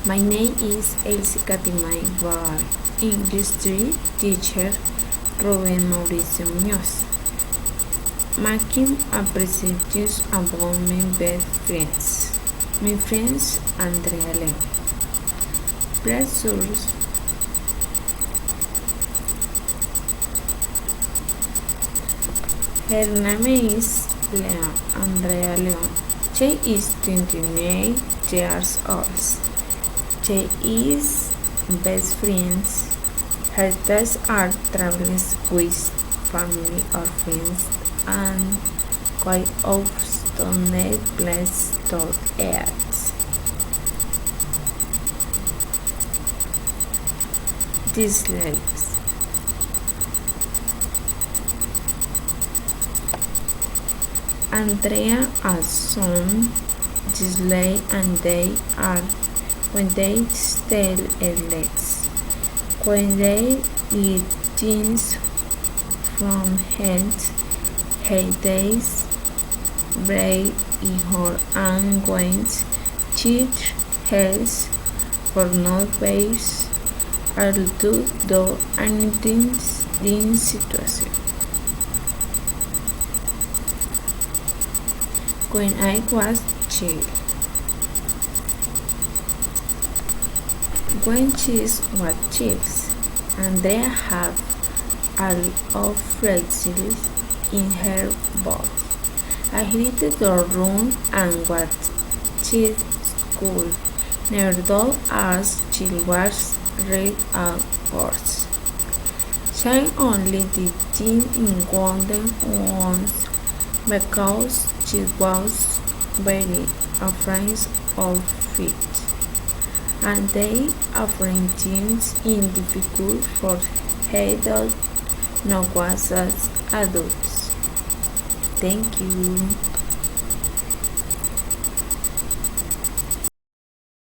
My name is Elsie Katimay Bar, English 3 teacher Rubén Mauricio Muñoz. Making a presentation about my best friends. My friends Andrea León. Pressures. Her name is Andrea León. She is 29 years old. She is best friends. Her tastes are traveling with family or friends and quite often places to eat. Dislikes. Andrea has some dislikes and they are when they steal her legs, when they eat things from hands, headaches, break her and wings, cheat, health, for no base, or do anything in situation. When I was child. When she was chicks, Andrea had a lot of flexibility in her body. I hated the room and what she school. Never though as she was read and words. She only did things in wonder once because she was very afraid of it. And they offering things in difficult for adults, not was as adults. Thank you.